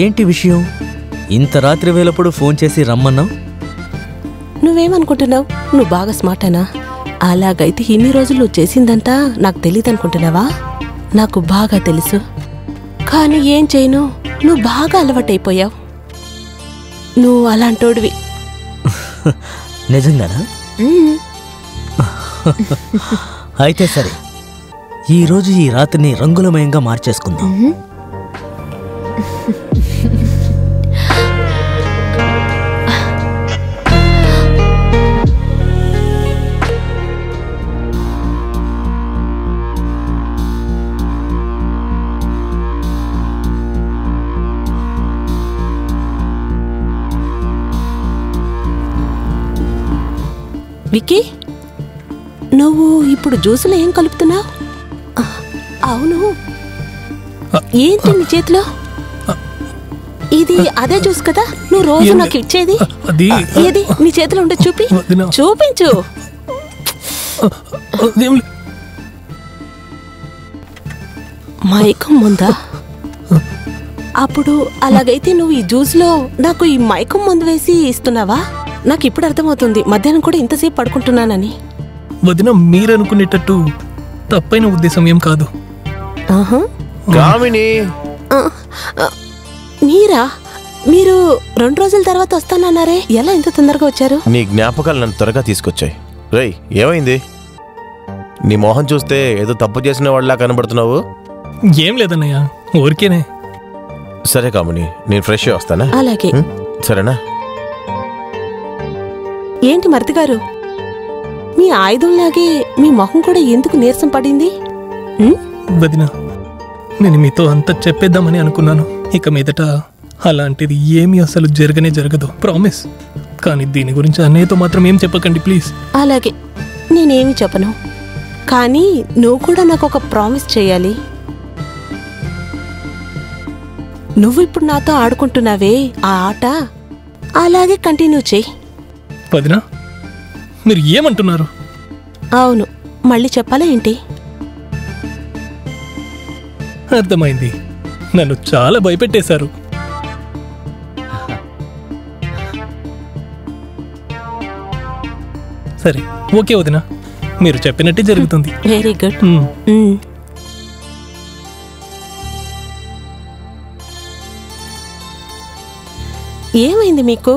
ఏంటి విషయం? ఇంత రాత్రి వేళప్పుడు ఫోన్ చేసి రమ్మన్నావు? నువ్వేమనుకుంటున్నావు? నువ్వు బాగా స్మార్టేనా? అలాగైతే ఇన్ని రోజులు నువ్వు చేసిందంతా నాకు తెలియదు అనుకుంటున్నావా? నాకు బాగా తెలుసు. కానీ ఏం చేయను, నువ్వు బాగా అలవాటైపోయావు. నువ్వు అలాంటోడివి. నిజంగానా? అయితే సరే, ఈరోజు ఈ రాత్రిని రంగులమయంగా మార్చేసుకుందాం. విక్కీ, నువ్వు ఇప్పుడు జ్యూసులో ఏం కలుపుతున్నావు? అవును, ఏంటి నీ చేతిలో? ఇది అదే జ్యూస్ కదా నువ్వు రోజు నాకు ఇచ్చేది? ఏది నీ చేతిలో ఉంటే చూపించు. మైకం ముందా? అప్పుడు అలాగైతే నువ్వు ఈ జ్యూస్లో నాకు ఈ మైకం మందు వేసి ఇస్తున్నావా? నాకు ఇప్పుడు అర్థమవుతుంది మధ్యాహ్నం కూడా ఇంతసేపు పడుకుంటున్నానని. వదిన, మీరనుకునేటట్టు తప్పైన ఉద్దేశం ఏం కాదు. మీరా? మీరు 2 రోజుల తర్వాత వస్తానన్నారే, ఎలా ఇంత తొందరగా వచ్చారు? నీ జ్ఞాపకాలు నన్ను త్వరగా తీసుకొచ్చాయి. రేయ్, ఏమైంది? నీ మొహం చూస్తే ఏదో తప్పు చేసిన వాళ్ళలా కనబడుతున్నావు. ఏం లేదన్నయ్య, ఊరికేనే. సరే కాముని, నేను ఫ్రెష్ వస్తానా? అలాగే. సరేనా? ఏంటి మరిది గారు, మీ ఆయుధంలాగే మీ మొహం కూడా ఎందుకు నీరసం పడింది? వదిన, నేను మీతో అంతా చెప్పేద్దామని అనుకున్నాను. ఇక మీదట అలాంటిది ఏమీ అసలు జరగదు, ప్రామిస్. కానీ దీని గురించి అన్నయ్యతో మాత్రం ఏం చెప్పకండి ప్లీజ్. అలాగే, నేనేమి చెప్పను. కానీ నువ్వు కూడా నాకు ఒక ప్రామిస్ చేయాలి. నువ్వు ఇప్పుడు నాతో ఆడుకుంటున్నావే ఆ ఆట, అలాగే కంటిన్యూ చెయ్యి. వదినా, మీరు ఏమంటున్నారు? అవును, మళ్ళీ చెప్పాలా ఏంటి? అర్థమైంది, నన్ను చాలా భయపెట్టేశారు. సరే, ఓకే వదినా, మీరు చెప్పినట్టే జరుగుతుంది. Very good. ఏమైంది మీకు?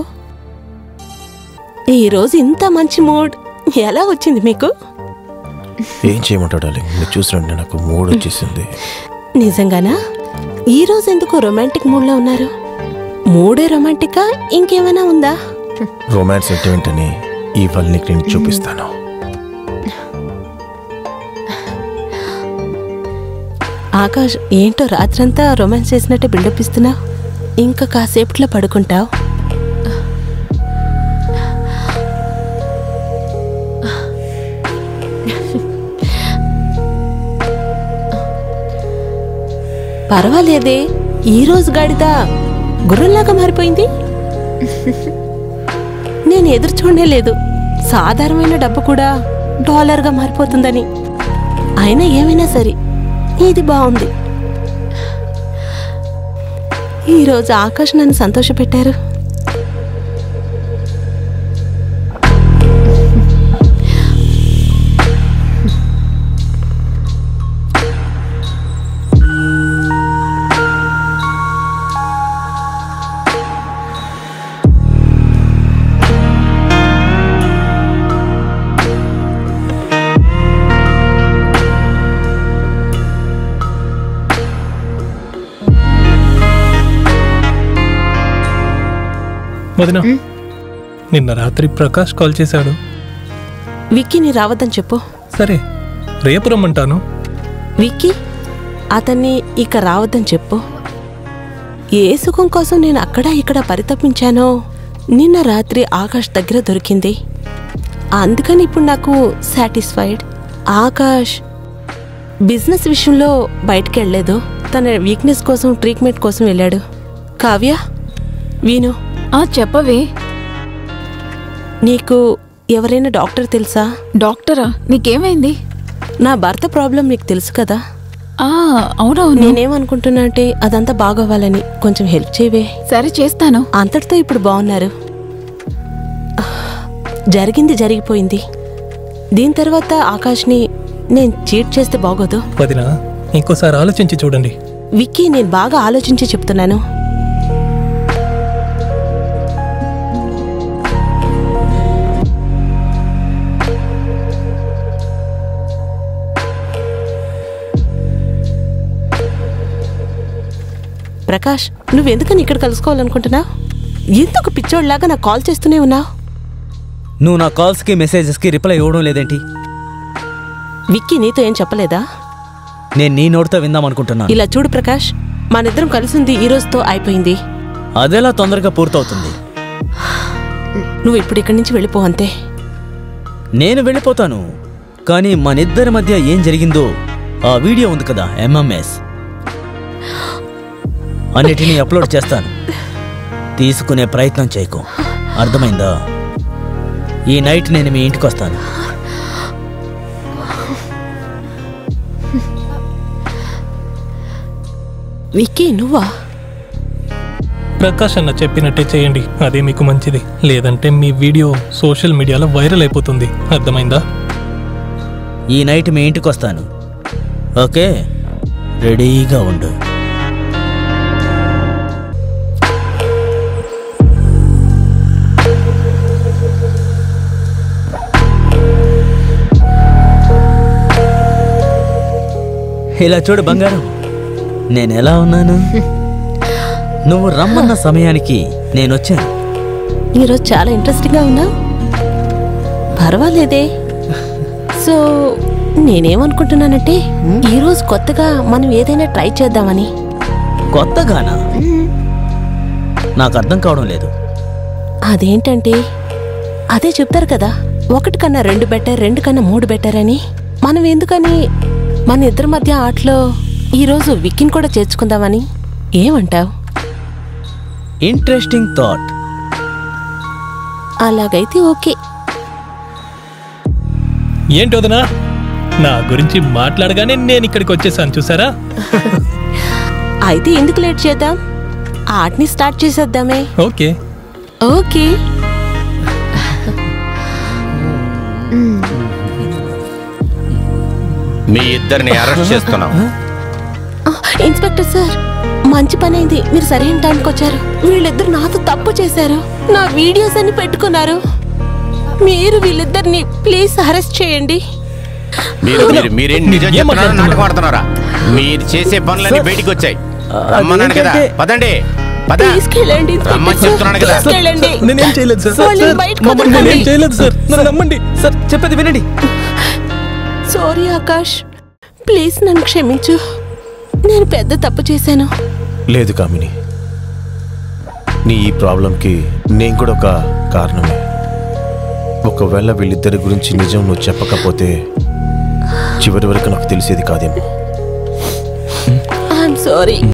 ఈరోజు ఇంత మంచి మూడ్ ఎలా వచ్చింది మీకు? ఏం చేయమంటావు డార్లింగ్, మీరు చూసినట్టు నాకు మూడ్ వచ్చేసింది. నిజంగానా? ఈరోజు ఎందుకు రొమాంటిక్ మూడ్లో ఉన్నారు? మూడే రొమాంటికా, ఇంకేమైనా ఉందా? రొమాన్స్ సెంటిమెంట్ అని ఇవాళ నీకు నేను చూపిస్తాను. ఆకాష్, ఏంటో రాత్రంతా రొమాన్స్ చేసినట్టే బిల్డప్ ఇస్తున్నావు. ఇంకా కాసేపట్లో పడుకుంటావు. పర్వాలేదే, ఈరోజు గాడిద గుర్రంలాగా మారిపోయింది. నేను ఎదురు చూడనే లేదు, సాధారణమైన డబ్బు కూడా డాలర్గా మారిపోతుందని. అయినా ఏమైనా సరే, ఇది బాగుంది. ఈరోజు ఆకాష్ నన్ను సంతోషపెట్టారు. వదినా, నిన్న రాత్రి ప్రకాష్ కాల్ చేశాడు. విక్కీని రావద్దని చెప్పు. సరే, రేపు రమ్మంటాను. విక్కీ, అతన్ని ఇక రావద్దని చెప్పు. ఏ సుఖం కోసం నేను అక్కడ ఇక్కడ పరితపించానో నిన్న రాత్రి ఆకాష్ దగ్గర దొరికింది. అందుకని ఇప్పుడు నాకు సాటిస్ఫైడ్. ఆకాష్ బిజినెస్ విషయంలో బయటికి వెళ్ళలేదు, తన వీక్నెస్ కోసం ట్రీట్మెంట్ కోసం వెళ్ళాడు. కావ్య, వీను. చెప్పవే. నీకు ఎవరైనా డాక్టర్ తెలుసా? డాక్టరా? నీకేమైంది? నా భర్త ప్రాబ్లం నీకు తెలుసు కదా. అవునవును. నేనేమనుకుంటున్నా అంటే అదంతా బాగోవాలని కొంచెం హెల్ప్ చేయవే. సరే చేస్తాను. అంతటితో ఇప్పుడు బాగున్నారు. జరిగింది జరిగిపోయింది. దీని తర్వాత ఆకాష్ని నేను చీట్ చేస్తే బాగోదు. వదినా, ఇంకోసారి ఆలోచించి చూడండి. విక్కీ, నేను బాగా ఆలోచించి చెప్తున్నాను. ప్రకాష్, నువ్వెందుకని ఇక్కడ కలుసుకోవాలనుకుంటున్నావు? ఎందుకు పిచ్చోడ్లాగా నాకు కాల్ చేస్తూనే ఉన్నావు? నువ్వు నా కాల్స్కి మెసేజెస్కి రిప్లై ఇవ్వడం లేదేంటి? విక్కీ నీతో ఏం చెప్పలేదా? నేను నీ నోటితో విందామనుకుంటున్నాను. ఇలా చూడు ప్రకాష్, మనిద్దరం కలిసింది ఈ రోజుతో అయిపోయింది. అదెలా తొందరగా పూర్తవుతుంది? నువ్వు ఇప్పుడు ఇక్కడి నుంచి వెళ్ళిపో అంతే. నేను వెళ్ళిపోతాను, కానీ మనిద్దరి మధ్య ఏం జరిగిందో ఆ వీడియో ఉంది కదా, ఎంఎంఎస్, అన్నిటినీ అప్లోడ్ చేస్తాను. తీసుకునే ప్రయత్నం చేయకు, అర్థమైందా? ఈ నైట్ నేను మీ ఇంటికి వస్తాను. విక్కీ, నువ్వా? ప్రకాష్ అన్న చెప్పినట్టే చేయండి, అదే మీకు మంచిది. లేదంటే మీ వీడియో సోషల్ మీడియాలో వైరల్ అయిపోతుంది, అర్థమైందా? ఈ నైట్ మీ ఇంటికి వస్తాను, ఓకే? రెడీగా ఉండు. ఇలా చూడు బంగారం, నేను ఎలా ఉన్నాను? నువ్వు రమ్మన్న సమయానికి నేను వచ్చాను. ఈరోజు చాలా ఇంట్రెస్టింగ్గా ఉన్నావు. పర్వాలేదే. సో నేనేమనుకుంటున్నానంటే ఈరోజు కొత్తగా మనం ఏదైనా ట్రై చేద్దామని. కొత్తగానా? నాకు అర్థం కావడం లేదు. అదేంటంటే అదే చెప్తారు కదా, 1 కన్నా 2 బెటర్, 2 కన్నా 3 బెటర్ అని. మనం ఎందుకని మన ఇద్దరి మధ్య ఆటలో ఈరోజు విక్కీని కూడా చేర్చుకుందామని. ఏమంటావు? Interesting thought. అలాగైతే ఓకే. ఏంటి వదినా, నా గురించి మాట్లాడగానే నేను ఇక్కడికి వచ్చేసాను, చూసారా? అయితే ఎందుకు లేట్ చేద్దాం, ఆటని స్టార్ట్ చేసేద్దామే. Okay okay. మీ ఇద్దరిని అరెస్ట్ చేస్తున్నాం. ఇన్స్పెక్టర్ సార్, మంచి పని అయింది, మీరు సరైన టైంకి వచ్చారు. వీళ్ళిద్దరు నాతో తప్పు చేశారు, నా వీడియోస్ అన్ని పెట్టుకున్నారు. మీరు వీళ్ళిద్దరిని ప్లీజ్ అరెస్ట్ చేయండి. మీరేం నిజం చెప్తున్నారా, నాటకం ఆడుతున్నారా? మీరు చేసే పనులన్నీ బయటికి వచ్చాయి. రమ్మన్నాను కదా, పదండి. తీసుకెళ్ళండి. రమ్మని చెప్తున్నాను కదా. తీసుకెళ్ళండి. నేనేం చేయలేదు సార్. వాళ్ళని బయటకు మమ్మల్ని వదలండి. నేనేం చేయలేదు సార్, నన్ను నమ్మండి సార్, చెప్పేది వినండి. సారీ ఆకాష్, ప్లీజ్ నన్ను క్షమించు. నేను పెద్ద తప్పు చేశాను. లేదు కామిని, నీ ఈ ప్రాబ్లంకి నేను కూడా ఒక కారణమే. ఒకవేళ వీళ్ళిద్దరి గురించి నిజం నువ్వు చెప్పకపోతే చివరి వరకు నాకు తెలిసేది కాదేమో. I'm sorry.